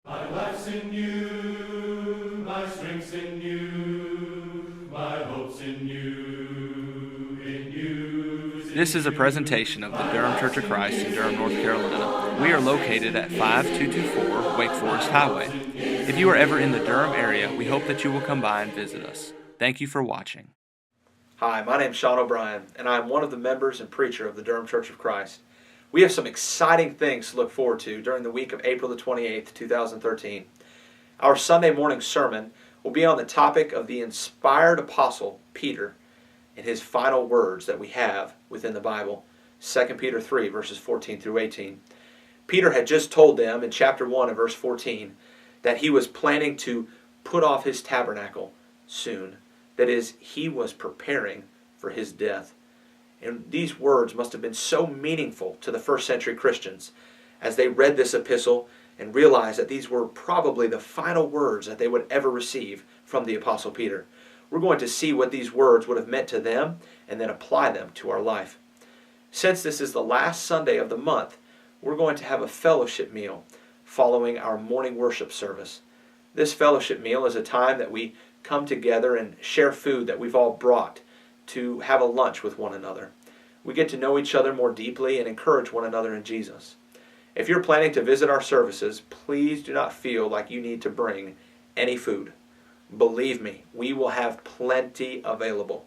My life's in you, my strength's in you, my hope's in you, in you. This is a presentation of the Durham Church of Christ in Durham, North Carolina. We are located at 5224 Wake Forest Highway. If you are ever in the Durham area, we hope that you will come by and visit us. Thank you for watching. Hi, my name is Sean O'Brien, and I am one of the members and preacher of the Durham Church of Christ. We have some exciting things to look forward to during the week of April the 28th, 2013. Our Sunday morning sermon will be on the topic of the inspired apostle, Peter, and his final words that we have within the Bible, 2 Peter 3, verses 14 through 18. Peter had just told them in chapter 1 and verse 14 that he was planning to put off his tabernacle soon. That is, he was preparing for his death. And these words must have been so meaningful to the first century Christians as they read this epistle and realized that these were probably the final words that they would ever receive from the Apostle Peter. We're going to see what these words would have meant to them and then apply them to our life. Since this is the last Sunday of the month, we're going to have a fellowship meal following our morning worship service. This fellowship meal is a time that we come together and share food that we've all brought to have a lunch with one another. We get to know each other more deeply and encourage one another in Jesus. If you're planning to visit our services, please do not feel like you need to bring any food. Believe me, we will have plenty available.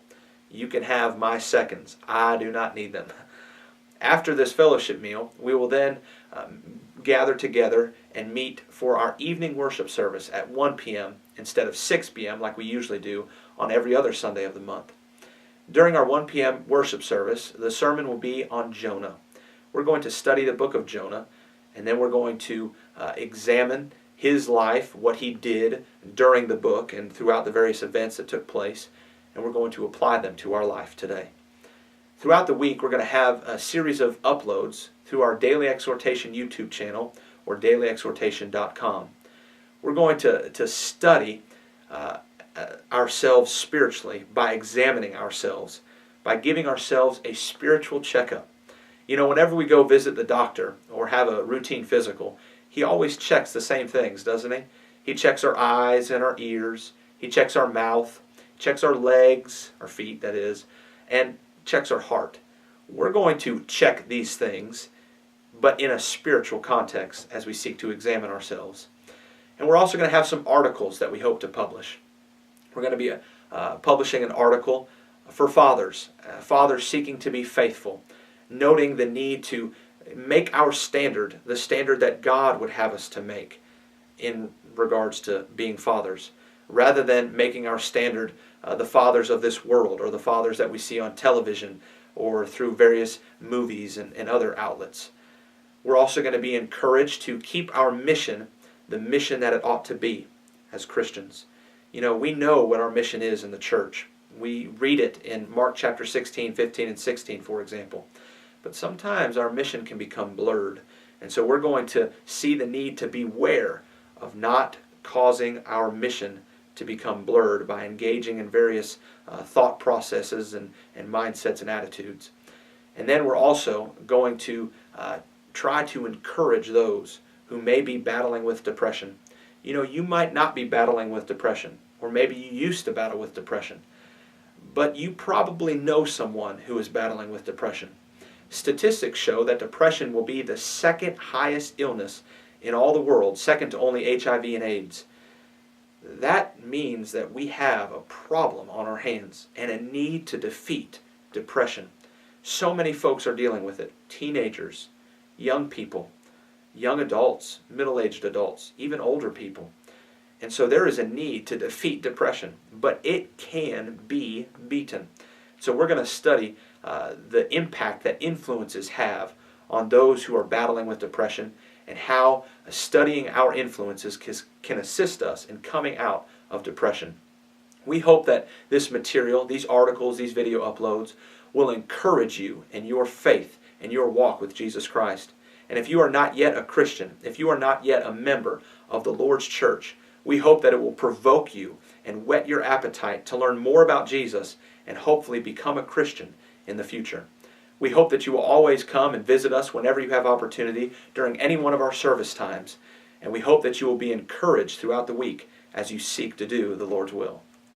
You can have my seconds. I do not need them. After this fellowship meal, we will then gather together and meet for our evening worship service at 1 p.m. instead of 6 p.m. like we usually do on every other Sunday of the month. During our 1 p.m. worship service, the sermon will be on Jonah. We're going to study the book of Jonah, and then we're going to examine his life, what he did during the book and throughout the various events that took place, and we're going to apply them to our life today. Throughout the week, we're going to have a series of uploads through our Daily Exhortation YouTube channel or dailyexhortation.com. We're going to study ourselves spiritually by examining ourselves, by giving ourselves a spiritual checkup. You know, whenever we go visit the doctor or have a routine physical, he always checks the same things, doesn't he? He checks our eyes and our ears. He checks our mouth, checks our legs, our feet, that is, and checks our heart. We're going to check these things, but in a spiritual context as we seek to examine ourselves. And we're also going to have some articles that we hope to publish. We're going to be publishing an article for fathers, fathers seeking to be faithful, noting the need to make our standard the standard that God would have us to make in regards to being fathers, rather than making our standard the fathers of this world or the fathers that we see on television or through various movies and other outlets. We're also going to be encouraged to keep our mission the mission that it ought to be as Christians. You know, we know what our mission is in the church. We read it in Mark chapter 16, 15, and 16, for example. But sometimes our mission can become blurred. And so we're going to see the need to beware of not causing our mission to become blurred by engaging in various thought processes and mindsets and attitudes. And then we're also going to try to encourage those who may be battling with depression. You know, you might not be battling with depression, or maybe you used to battle with depression, but you probably know someone who is battling with depression. Statistics show that depression will be the second highest illness in all the world, second to only HIV and AIDS. That means that we have a problem on our hands and a need to defeat depression. So many folks are dealing with it. Teenagers, young people, young adults, middle-aged adults, even older people. And so there is a need to defeat depression, but it can be beaten. So we're going to study the impact that influences have on those who are battling with depression and how studying our influences can assist us in coming out of depression. We hope that this material, these articles, these video uploads will encourage you in your faith and your walk with Jesus Christ. And if you are not yet a Christian, if you are not yet a member of the Lord's church, we hope that it will provoke you and whet your appetite to learn more about Jesus and hopefully become a Christian in the future. We hope that you will always come and visit us whenever you have opportunity during any one of our service times. And we hope that you will be encouraged throughout the week as you seek to do the Lord's will.